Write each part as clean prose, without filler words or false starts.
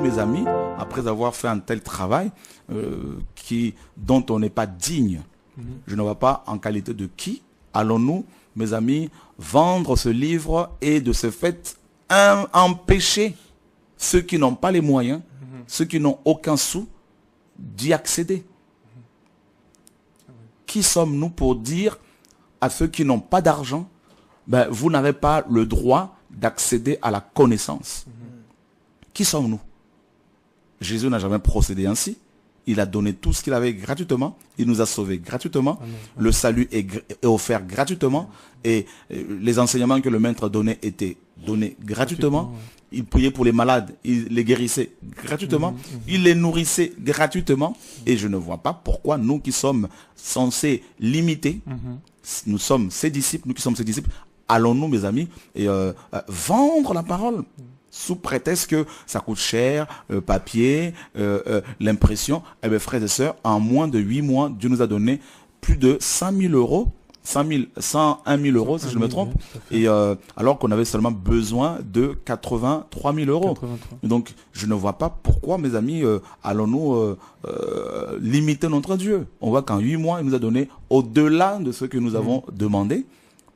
mes amis, après avoir fait un tel travail dont on n'est pas digne, je ne vois pas en qualité de qui allons-nous, mes amis, vendre ce livre et de ce fait empêcher ceux qui n'ont pas les moyens, ceux qui n'ont aucun sou, d'y accéder. Qui sommes-nous pour dire à ceux qui n'ont pas d'argent, ben, vous n'avez pas le droit d'accéder à la connaissance? Qui sommes-nous? Jésus n'a jamais procédé ainsi. Il a donné tout ce qu'il avait gratuitement. Il nous a sauvés gratuitement. Amen. Le salut est offert gratuitement. Et les enseignements que le maître donnait étaient donnés gratuitement. Il priait pour les malades. Il les guérissait gratuitement. Il les nourrissait gratuitement. Et je ne vois pas pourquoi nous qui sommes censés limiter, nous sommes ses disciples, nous qui sommes ses disciples, allons-nous, mes amis, et vendre la parole sous prétexte que ça coûte cher, papier, l'impression. Eh bien, frères et sœurs, en moins de 8 mois, Dieu nous a donné plus de 100 000 euros, 101 000 euros, si je ne me trompe, et alors qu'on avait seulement besoin de 83 000 euros. 83. Donc, je ne vois pas pourquoi, mes amis, allons-nous limiter notre Dieu. On voit qu'en 8 mois, il nous a donné au-delà de ce que nous avons demandé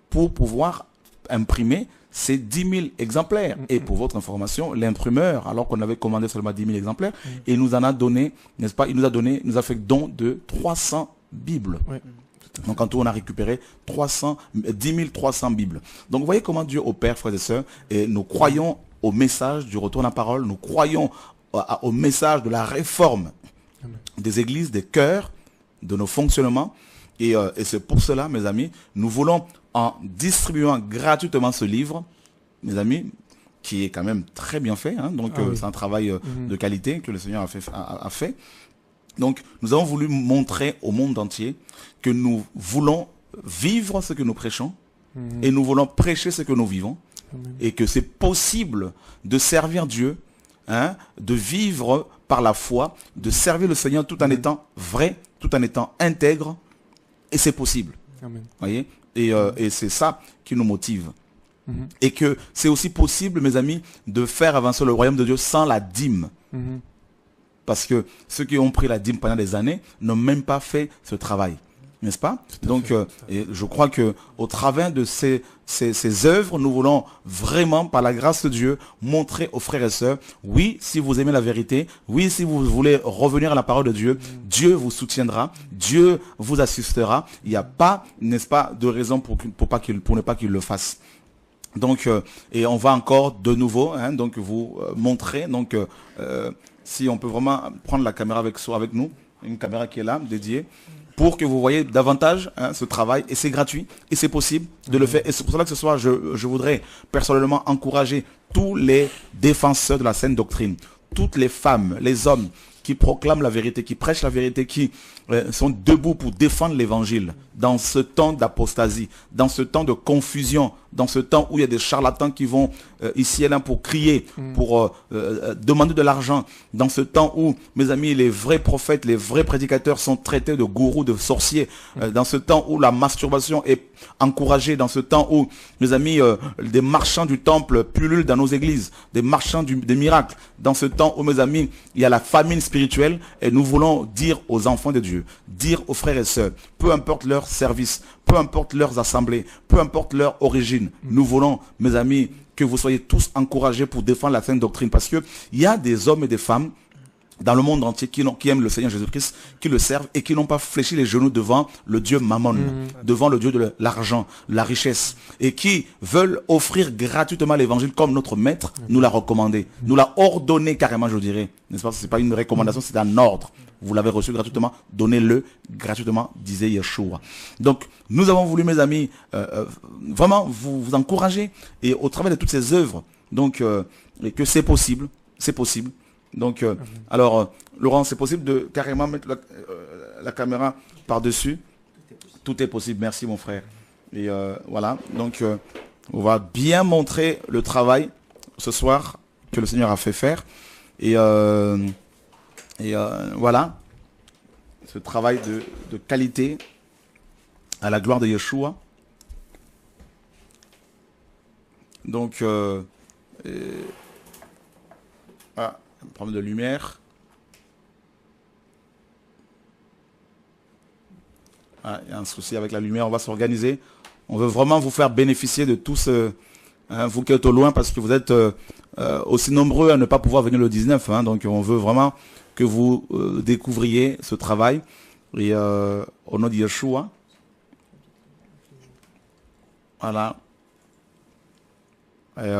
pour pouvoir imprimer ces 10 000 exemplaires. Et pour votre information, l'imprimeur, alors qu'on avait commandé seulement 10 000 exemplaires, il nous en a donné, n'est-ce pas, il nous a fait don de 300 Bibles. Donc en tout, on a récupéré 10 300 Bibles. Donc vous voyez comment Dieu opère, frères et sœurs, et nous croyons au message du retour à la parole, nous croyons au message de la réforme des églises, des cœurs, de nos fonctionnements. Et c'est pour cela, mes amis, nous voulons, en distribuant gratuitement ce livre, mes amis, qui est quand même très bien fait, hein, donc c'est un travail de qualité que le Seigneur a fait. Donc nous avons voulu montrer au monde entier que nous voulons vivre ce que nous prêchons et nous voulons prêcher ce que nous vivons. Et que c'est possible de servir Dieu, hein, de vivre par la foi, de servir le Seigneur tout en étant vrai, tout en étant intègre. Et c'est possible. Amen. Voyez, et c'est ça qui nous motive. Et que c'est aussi possible, mes amis, de faire avancer le royaume de Dieu sans la dîme. Parce que ceux qui ont pris la dîme pendant des années n'ont même pas fait ce travail. N'est-ce pas? Donc, et je crois que au travers de ces œuvres, nous voulons vraiment, par la grâce de Dieu, montrer aux frères et sœurs, oui, si vous aimez la vérité, oui, si vous voulez revenir à la parole de Dieu, Dieu vous soutiendra, Dieu vous assistera. Il n'y a pas, n'est-ce pas, de raison pour ne pas qu'il le fasse. Donc, et on va encore de nouveau, hein, donc vous montrer, donc si on peut vraiment prendre la caméra avec nous, une caméra qui est là, dédiée, pour que vous voyez davantage, hein, ce travail, et c'est gratuit, et c'est possible de le faire. Et c'est pour cela que ce soir, je voudrais personnellement encourager tous les défenseurs de la saine doctrine, toutes les femmes, les hommes qui proclament la vérité, qui prêchent la vérité, qui sont debout pour défendre l'évangile dans ce temps d'apostasie, dans ce temps de confusion, dans ce temps où il y a des charlatans qui vont ici et là pour crier, pour demander de l'argent, dans ce temps où, mes amis, les vrais prophètes, les vrais prédicateurs sont traités de gourous, de sorciers, dans ce temps où la masturbation est encouragée, dans ce temps où, mes amis, des marchands du temple pullulent dans nos églises, des marchands des miracles, dans ce temps où, mes amis, il y a la famine spirituelle, et nous voulons dire aux enfants de Dieu, dire aux frères et sœurs, peu importe leur service, peu importe leurs assemblées, peu importe leur origine, nous voulons, mes amis, que vous soyez tous encouragés pour défendre la sainte doctrine, parce que il y a des hommes et des femmes dans le monde entier qui aiment le Seigneur Jésus-Christ, qui le servent et qui n'ont pas fléchi les genoux devant le Dieu Mammon, devant le Dieu de l'argent, la richesse, et qui veulent offrir gratuitement l'évangile comme notre maître nous l'a recommandé, nous l'a ordonné carrément, je dirais, n'est-ce pas? C'est pas une recommandation, c'est un ordre. Vous l'avez reçu gratuitement, donnez-le gratuitement, disait Yeshua. Donc, nous avons voulu, mes amis, vraiment vous encourager, et au travers de toutes ces œuvres, donc, et que c'est possible. Donc, alors, Laurent, c'est possible de carrément mettre la caméra par-dessus? Tout est possible, merci mon frère. Et voilà, donc, on va bien montrer le travail ce soir que le Seigneur a fait faire. Et voilà, ce travail de qualité à la gloire de Yeshua. Donc, Problème de lumière. Ah, il y a un souci avec la lumière, on va s'organiser. On veut vraiment vous faire bénéficier de tout ce... vous qui êtes au loin, parce que vous êtes aussi nombreux à ne pas pouvoir venir le 19. Hein, donc on veut vraiment que vous découvriez ce travail. Et au nom de Yeshua. Voilà. Et,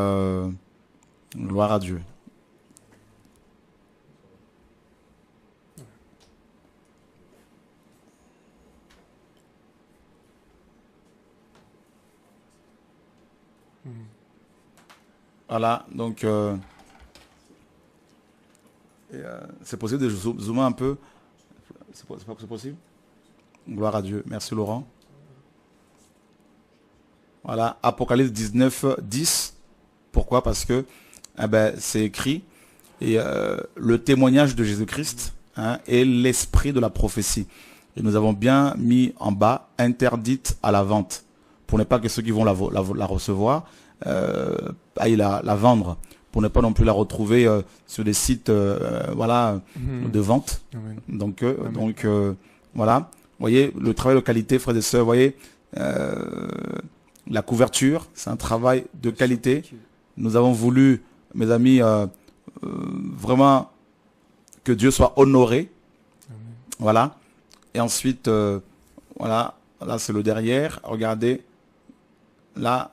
gloire à Dieu. Voilà, donc c'est possible de zoomer un peu. C'est possible? Gloire à Dieu. Merci Laurent. Voilà, Apocalypse 19, 10. Pourquoi? Parce que c'est écrit, et le témoignage de Jésus-Christ est l'esprit de la prophétie. Et nous avons bien mis en bas, interdite à la vente, pour ne pas que ceux qui vont la recevoir aillent la vendre, pour ne pas non plus la retrouver sur des sites de vente. Amen. Donc, voilà, vous voyez, le travail de qualité, frères et sœurs, vous voyez, la couverture, c'est un travail de qualité. Nous avons voulu, mes amis, vraiment que Dieu soit honoré. Amen. Voilà. Et ensuite, voilà, là c'est le derrière. Regardez, là,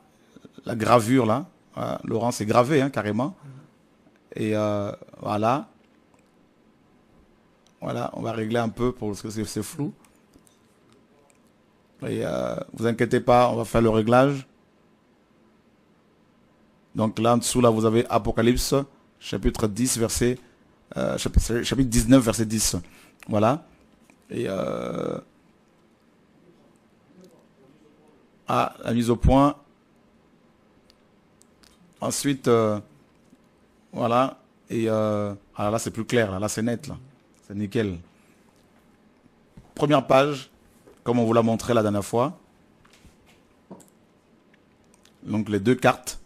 la gravure, là. Voilà, Laurent, c'est gravé, hein, carrément. Et voilà. Voilà, on va régler un peu parce que c'est flou. Et vous inquiétez pas, on va faire le réglage. Donc là en dessous, là vous avez Apocalypse, chapitre 10, verset chapitre 19, verset 10. Voilà. Et la mise au point. Ensuite, voilà. Et alors là c'est plus clair, là c'est net, là. C'est nickel. Première page, comme on vous l'a montré la dernière fois. Donc les deux cartes.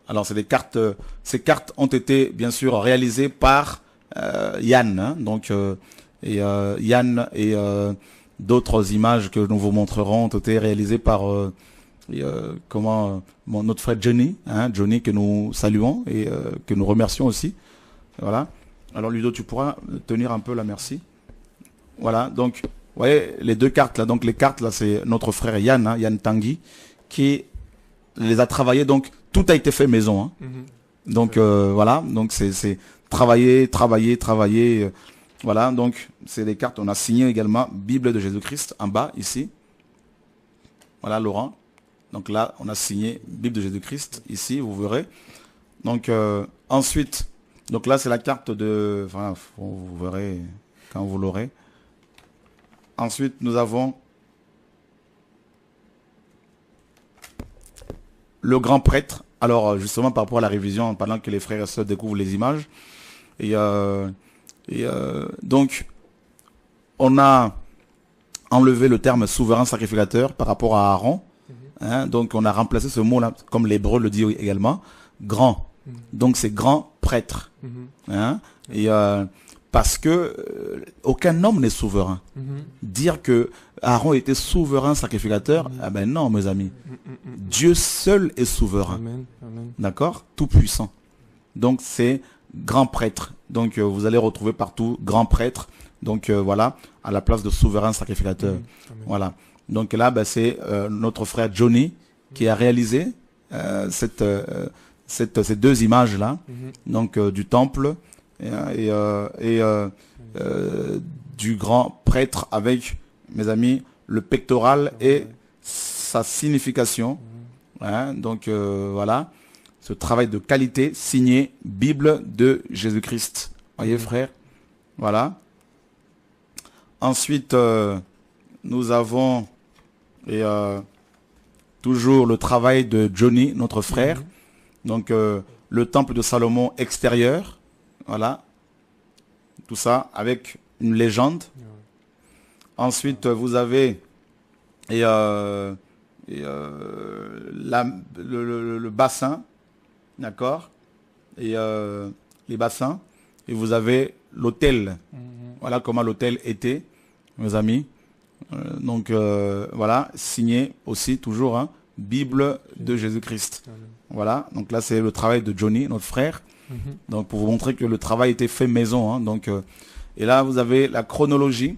Alors c'est des cartes. Ces cartes ont été bien sûr réalisées par Yann. Hein, donc Yann et d'autres images que nous vous montrerons ont été réalisées par notre frère Johnny, hein, Johnny que nous saluons et que nous remercions aussi. Voilà. Alors Ludo, tu pourras tenir un peu là, merci. Voilà. Donc vous voyez les deux cartes là. Donc les cartes là, c'est notre frère Yann, hein, Yann Tanguy, qui les a travaillées. Donc tout a été fait maison. Hein. Donc voilà. Donc c'est travailler. Voilà. Donc c'est des cartes. On a signé également Bible de Jésus-Christ en bas ici. Voilà Laurent. Donc là on a signé Bible de Jésus-Christ ici. Vous verrez. Donc ensuite. Donc là c'est la carte de. Enfin, vous verrez quand vous l'aurez. Ensuite, nous avons le grand prêtre. Alors, justement, par rapport à la révision, pendant que les frères et sœurs découvrent les images. Et donc, on a enlevé le terme souverain sacrificateur par rapport à Aaron. Hein, donc, on a remplacé ce mot-là, comme l'hébreu le dit également, grand. Donc, c'est grand prêtre. Hein, et parce que aucun homme n'est souverain. Dire que Aaron était souverain sacrificateur, ah ben non, mes amis. Dieu seul est souverain. D'accord? Tout puissant. Donc c'est grand prêtre. Donc vous allez retrouver partout grand prêtre. Donc voilà, à la place de souverain sacrificateur. Voilà. Donc là, c'est notre frère Johnny qui a réalisé ces deux images-là. Donc du temple et du grand prêtre avec, mes amis, le pectoral et sa signification. Hein, donc voilà, ce travail de qualité signé Bible de Jésus-Christ. Voyez frère, voilà. Ensuite, nous avons toujours le travail de Johnny, notre frère. Donc le temple de Salomon extérieur. Voilà. Tout ça avec une légende. Ensuite, vous avez le bassin. D'accord. Et les bassins. et vous avez l'autel. Voilà comment l'autel était, mes amis. Donc voilà, signé aussi toujours, hein, Bible de Jésus-Christ. Voilà, donc là c'est le travail de Johnny, notre frère. Donc pour vous montrer que le travail était fait maison. Hein, donc, et là vous avez la chronologie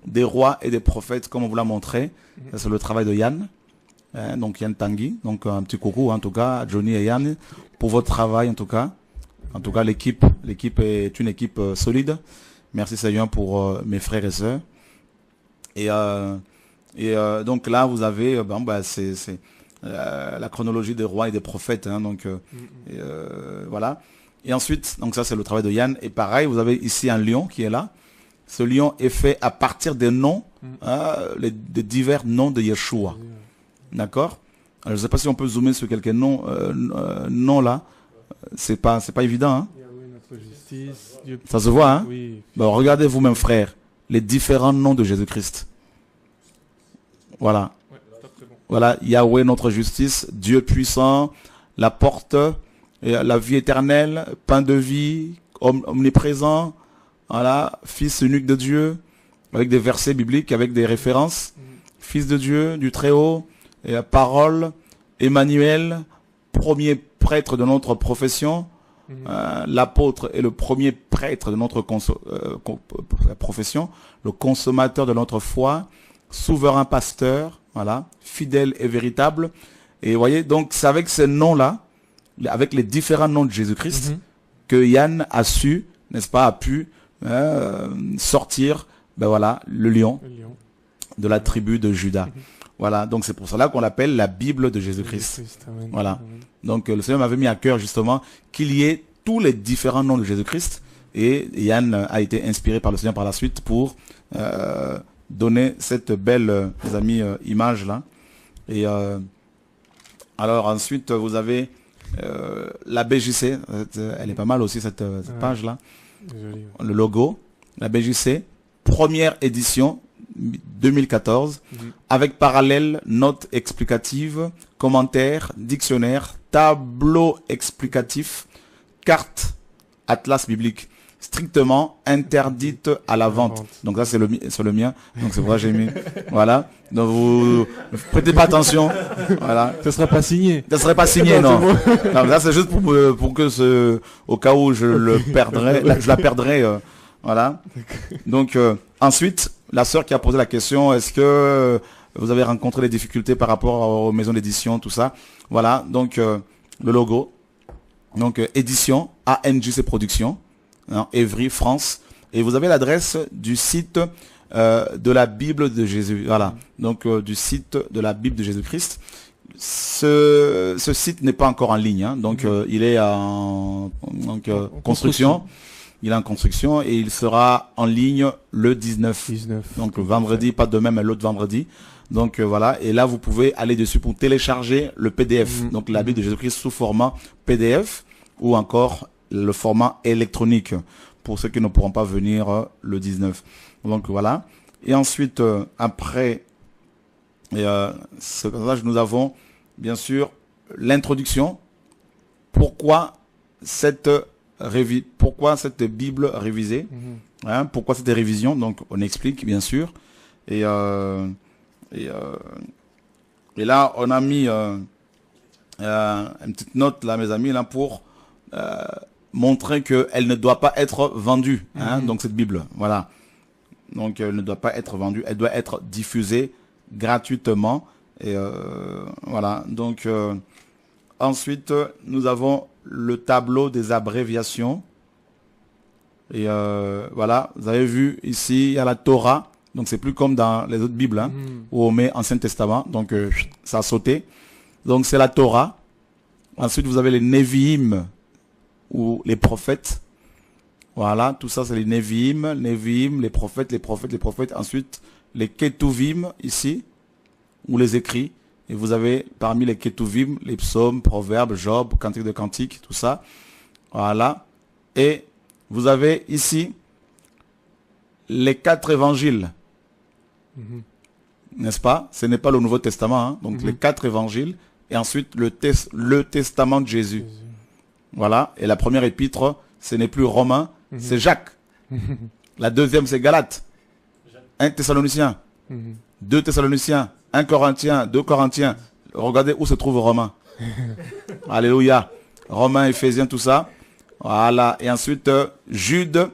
des rois et des prophètes, comme on vous l'a montré. Ça, c'est le travail de Yann. Donc Yann Tanguy. Donc un petit coucou en tout cas à Johnny et Yann pour votre travail en tout cas. En tout cas l'équipe est une équipe solide. Merci Seigneur pour mes frères et sœurs. Et donc là vous avez c'est la chronologie des rois et des prophètes. Hein, donc voilà. Et ensuite, donc ça c'est le travail de Yann. Et pareil, vous avez ici un lion qui est là. Ce lion est fait à partir des noms, des divers noms de Yeshua. D'accord. Je ne sais pas si on peut zoomer sur quelques noms, là. C'est pas évident. Hein. Notre justice, Dieu... Ça se voit, hein. Oui. Bon, regardez vous-même, frère, les différents noms de Jésus-Christ. Voilà. Ouais, c'est bon. Voilà, Yahweh notre justice, Dieu puissant, la porte, la vie éternelle, pain de vie, omniprésent. Voilà, fils unique de Dieu, avec des versets bibliques, avec des références. Fils de Dieu, du Très-Haut, et la parole, Emmanuel, premier prêtre de notre profession, l'apôtre est le premier prêtre de notre profession, le consommateur de notre foi, souverain pasteur, voilà, fidèle et véritable. Et vous voyez, donc c'est avec ces noms-là, avec les différents noms de Jésus-Christ, que Yann a su, n'est-ce pas, a pu sortir, voilà, le lion de la tribu de Juda. Voilà, donc c'est pour cela qu'on l'appelle la Bible de Jésus-Christ. Voilà. Donc le Seigneur m'avait mis à cœur justement qu'il y ait tous les différents noms de Jésus-Christ, et Yann a été inspiré par le Seigneur par la suite pour donner cette belle, les amis, image là. Et alors ensuite vous avez la BJC, elle est pas mal aussi cette page là. Joli, le logo, la BJC, première édition 2014, avec parallèle, notes explicatives, commentaires, dictionnaire, tableau explicatif, carte, atlas biblique, strictement interdite à la vente. Donc ça c'est le mien, donc c'est pour ça que j'ai mis. Voilà. Donc vous prêtez pas attention. Voilà. Ça serait pas signé. Ça serait pas signé, non. Non, là c'est juste pour que au cas où je le perdrais, je la perdrais. Voilà. Donc ensuite, la sœur qui a posé la question, est-ce que vous avez rencontré des difficultés par rapport aux maisons d'édition, tout ça. Voilà. Donc le logo. Donc édition ANJC Productions, hein, Évry, France. Et vous avez l'adresse du site de la Bible de Jésus. Voilà. Donc du site de la Bible de Jésus-Christ. Ce site n'est pas encore en ligne. Hein, donc il est en construction. Il est en construction et il sera en ligne le 19. Donc vendredi, pas demain, mais l'autre vendredi. Donc voilà. Et là, vous pouvez aller dessus pour télécharger le PDF. Donc la Bible de Jésus-Christ sous format PDF ou encore le format électronique pour ceux qui ne pourront pas venir le 19. Donc voilà. Et ensuite, après ce passage, nous avons bien sûr l'introduction. Pourquoi cette Bible révisée, hein, pourquoi cette révision? Donc on explique bien sûr. Et là on a mis une petite note là, mes amis, là pour montrer qu'elle ne doit pas être vendue. Hein, donc cette Bible, voilà. Donc elle ne doit pas être vendue, elle doit être diffusée gratuitement. Et voilà. Donc ensuite nous avons le tableau des abréviations. Et voilà, vous avez vu ici, il y a la Torah. Donc c'est plus comme dans les autres Bibles, hein, où on met Ancien Testament. Donc ça a sauté. Donc c'est la Torah. Ensuite vous avez les Nevi'im, ou les prophètes. Voilà, tout ça c'est les Nevi'im, les prophètes. Ensuite les Ketuvim ici, ou les écrits. Et vous avez parmi les Ketuvim, les psaumes, proverbes, Job, cantique de cantique, tout ça. Voilà. Et vous avez ici les 4 évangiles. N'est-ce pas? Ce n'est pas le Nouveau Testament. Hein? Donc les 4 évangiles. Et ensuite le Testament de Jésus. Voilà. Et la première épître, ce n'est plus Romains, c'est Jacques. La deuxième, c'est Galates. 1 Thessaloniciens. 2 Thessaloniciens. 1 Corinthiens. 2 Corinthiens. Regardez où se trouve Romain. Alléluia. Romains, Éphésiens, tout ça. Voilà. Et ensuite, Jude.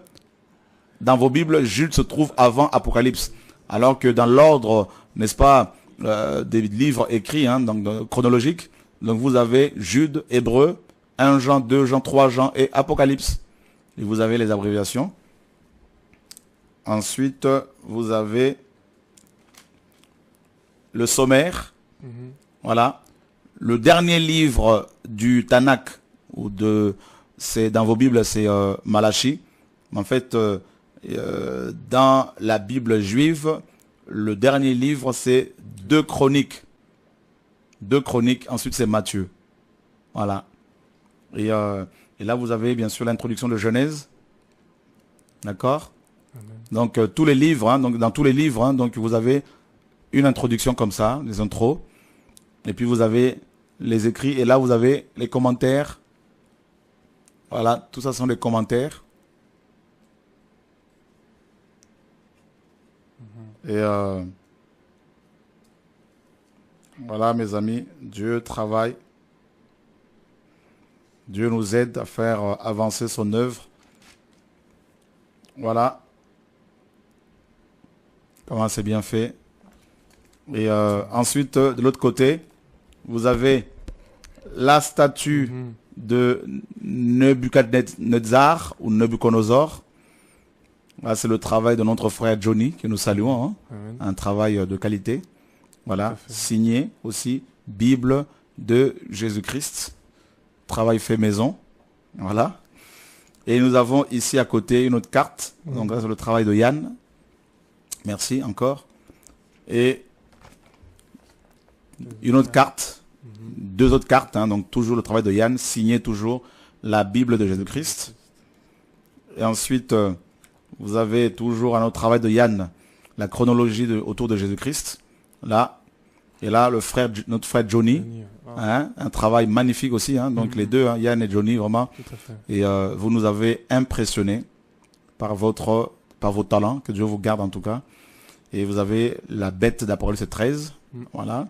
Dans vos Bibles, Jude se trouve avant Apocalypse. Alors que dans l'ordre, n'est-ce pas, des livres écrits, hein, donc chronologiques, donc vous avez Jude, Hébreu, 1 Jean, 2 Jean, 3 Jean et Apocalypse. Et vous avez les abréviations. Ensuite, vous avez le sommaire. Voilà. Le dernier livre du Tanakh, ou c'est dans vos Bibles, c'est Malachi. En fait, dans la Bible juive, le dernier livre, c'est 2 Chroniques. 2 Chroniques, ensuite c'est Matthieu. Voilà. Et là, vous avez bien sûr l'introduction de Genèse. D'accord? Donc, tous les livres, hein, donc dans tous les livres, hein, donc vous avez une introduction comme ça, les intros. Et puis vous avez les écrits. Et là, vous avez les commentaires. Voilà, tout ça sont des commentaires. Et voilà, mes amis, Dieu travaille. Dieu nous aide à faire avancer son œuvre. Voilà. Comment c'est bien fait. Et ensuite, de l'autre côté, vous avez la statue de Nebuchadnezzar ou Nebuchadnezzar. Là, c'est le travail de notre frère Johnny que nous saluons. Hein. Un travail de qualité. Voilà. Signé aussi Bible de Jésus-Christ. Travail fait maison. Voilà. Et nous avons ici à côté une autre carte. Donc là, c'est le travail de Yann. Merci encore. Et une autre carte. 2 autres cartes. Hein, donc toujours le travail de Yann. Signé toujours la Bible de Jésus-Christ. Et ensuite, vous avez toujours un autre travail de Yann. La chronologie autour de Jésus-Christ. Là. Et là, notre frère Johnny. Hein, un travail magnifique aussi. Hein, donc les deux, hein, Yann et Johnny, vraiment. Et vous nous avez impressionnés par vos talents. Que Dieu vous garde en tout cas. Et vous avez la bête d'Apocalypse 13. Voilà.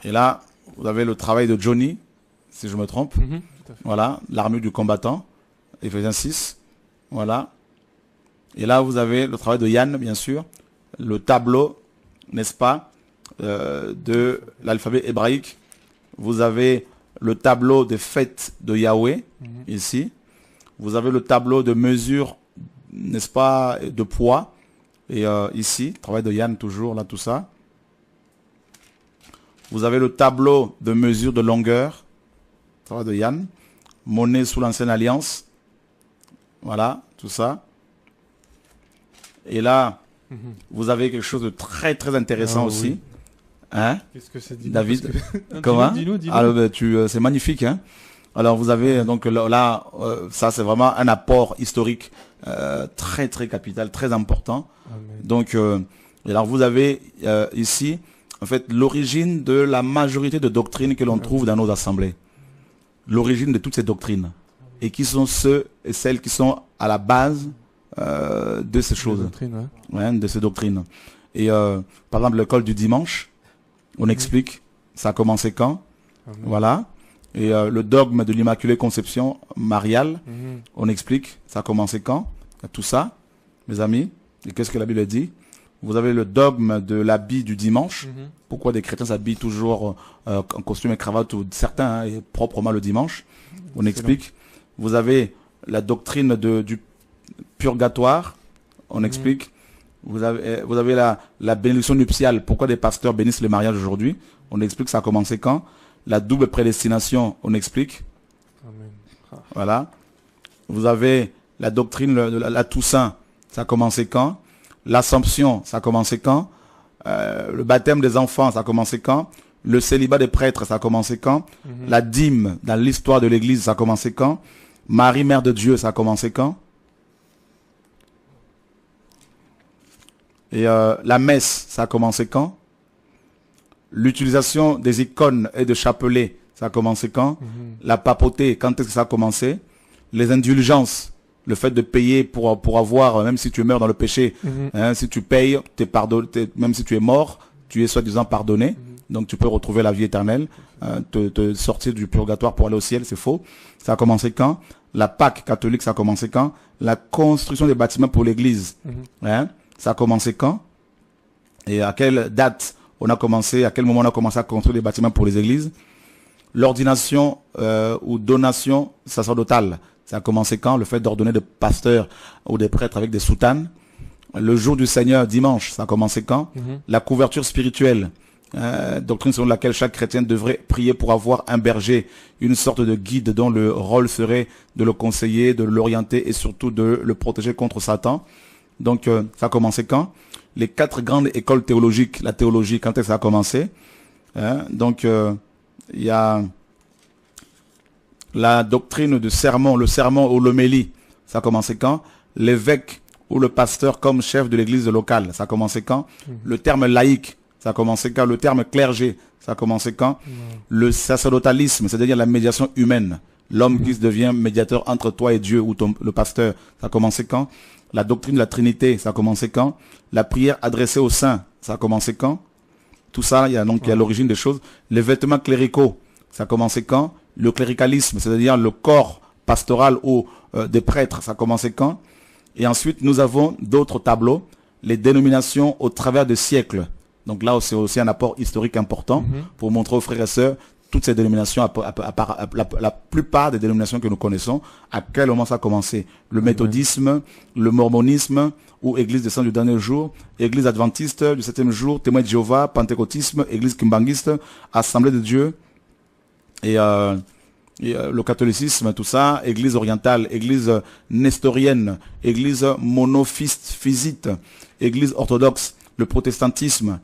Et là, vous avez le travail de Johnny, si je me trompe. Voilà, l'armure du combattant, Éphésiens 6. Voilà. Et là, vous avez le travail de Yann, bien sûr. Le tableau, n'est-ce pas, de l'alphabet hébraïque. Vous avez le tableau des fêtes de Yahweh, ici. Vous avez le tableau de mesure, n'est-ce pas, de poids. Et ici, travail de Yann toujours, là, tout ça. Vous avez le tableau de mesure de longueur, travail de Yann. Monnaie sous l'ancienne alliance. Voilà, tout ça. Et là, vous avez quelque chose de très très intéressant aussi. Oui. Hein? Qu'est-ce que c'est, David? Comment? Dis-nous. Alors, c'est magnifique, hein? Alors vous avez donc là, ça c'est vraiment un apport historique très très capital, très important. Amen. Donc, alors vous avez ici en fait l'origine de la majorité de doctrines que l'on trouve dans nos assemblées. L'origine de toutes ces doctrines et qui sont ceux et celles qui sont à la base de ces choses, de ces doctrines. Et par exemple l'école du dimanche, on explique ça a commencé quand. Amen. Voilà. Et le dogme de l'Immaculée Conception mariale, on explique ça a commencé quand. Tout ça, mes amis. Et qu'est-ce que la Bible dit? Vous avez le dogme de l'habit du dimanche. Pourquoi des chrétiens s'habillent toujours en costume et cravate, ou certains et proprement le dimanche. On explique. Vous avez la doctrine du purgatoire. On explique. Vous avez la bénédiction nuptiale. Pourquoi des pasteurs bénissent les mariages aujourd'hui? On explique ça a commencé quand. La double prédestination, on explique. Amen. Voilà. Vous avez la doctrine de la Toussaint, ça a commencé quand? L'Assomption, ça a commencé quand? Le baptême des enfants, ça a commencé quand? Le célibat des prêtres, ça a commencé quand? La dîme, dans l'histoire de l'Église, ça a commencé quand? Marie, Mère de Dieu, ça a commencé quand? Et la messe, ça a commencé quand? L'utilisation des icônes et de chapelets, ça a commencé quand? La papauté, quand est-ce que ça a commencé? Les indulgences, Le fait de payer pour avoir, même si tu meurs dans le péché, hein, si tu payes, t'es pardonné, même si tu es mort, tu es soi-disant pardonné. Donc tu peux retrouver la vie éternelle, te sortir du purgatoire pour aller au ciel, c'est faux. Ça a commencé quand? La Pâque catholique, ça a commencé quand? La construction des bâtiments pour l'église, hein, ça a commencé quand? Et à quelle date à quel moment on a commencé à construire des bâtiments pour les églises? L'ordination ou donation sacerdotale, ça a commencé quand? Le fait d'ordonner des pasteurs ou des prêtres avec des soutanes. Le jour du Seigneur, dimanche, ça a commencé quand? La couverture spirituelle, doctrine selon laquelle chaque chrétien devrait prier pour avoir un berger, une sorte de guide dont le rôle serait de le conseiller, de l'orienter et surtout de le protéger contre Satan. Donc ça a commencé quand? Les 4 grandes écoles théologiques, la théologie, quand est-ce que ça a commencé? Donc il y a la doctrine du sermon, le sermon ou l'homélie, ça a commencé quand? L'évêque ou le pasteur comme chef de l'église locale, ça a commencé quand? Le terme laïque, ça a commencé quand? Le terme clergé, ça a commencé quand? Le sacerdotalisme, c'est-à-dire la médiation humaine, l'homme qui devient médiateur entre toi et Dieu ou le pasteur, ça a commencé quand? La doctrine de la Trinité, ça a commencé quand? La prière adressée aux saints, ça a commencé quand? Tout ça, il y a l'origine des choses. Les vêtements cléricaux, ça a commencé quand? Le cléricalisme, c'est-à-dire le corps pastoral ou des prêtres, ça a commencé quand? Et ensuite, nous avons d'autres tableaux, les dénominations au travers des siècles. Donc là, c'est aussi un apport historique important pour montrer aux frères et sœurs toutes ces dénominations, la plupart des dénominations que nous connaissons, à quel moment ça a commencé. Le méthodisme, le mormonisme, ou Église des Saints du dernier jour, Église adventiste du 7e jour, Témoin de Jéhovah, pentecôtisme, Église kimbanguiste, Assemblée de Dieu, et le catholicisme, tout ça, Église orientale, Église nestorienne, Église monophysite, Église orthodoxe, le protestantisme,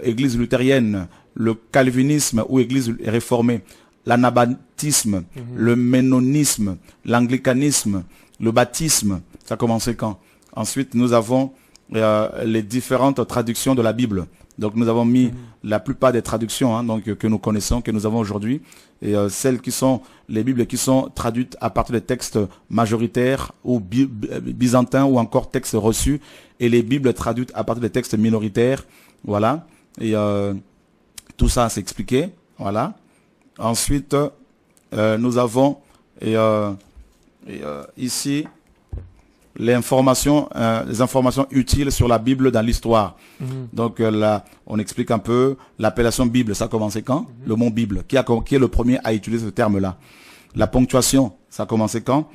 Église luthérienne, le calvinisme ou Église réformée, l'anabaptisme, le ménonisme, l'anglicanisme, le baptisme, ça a commencé quand? Ensuite, nous avons les différentes traductions de la Bible. Donc, nous avons mis la plupart des traductions donc, que nous connaissons, que nous avons aujourd'hui, et celles qui sont les Bibles qui sont traduites à partir des textes majoritaires ou byzantins ou encore textes reçus, et les Bibles traduites à partir des textes minoritaires. Voilà. Et tout ça, c'est expliqué. Voilà. Ensuite, nous avons ici les informations utiles sur la Bible dans l'histoire. Donc là, on explique un peu l'appellation Bible. Ça a commencé quand? Le mot Bible. Qui est le premier à utiliser ce terme-là? La ponctuation, ça a commencé quand?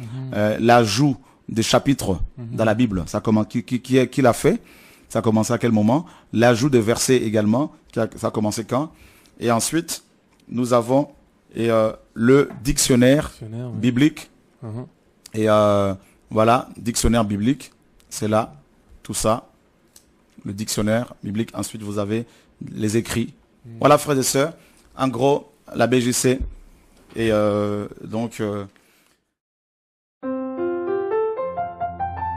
L'ajout des chapitres dans la Bible, ça commence. Qui l'a fait? Ça a commencé à quel moment? L'ajout des versets également, ça a commencé quand? Et ensuite, nous avons le dictionnaire biblique. Et voilà, dictionnaire biblique, c'est là, tout ça, le dictionnaire biblique. Ensuite, vous avez les écrits. Voilà, frères et sœurs, en gros, la BJC. Et donc,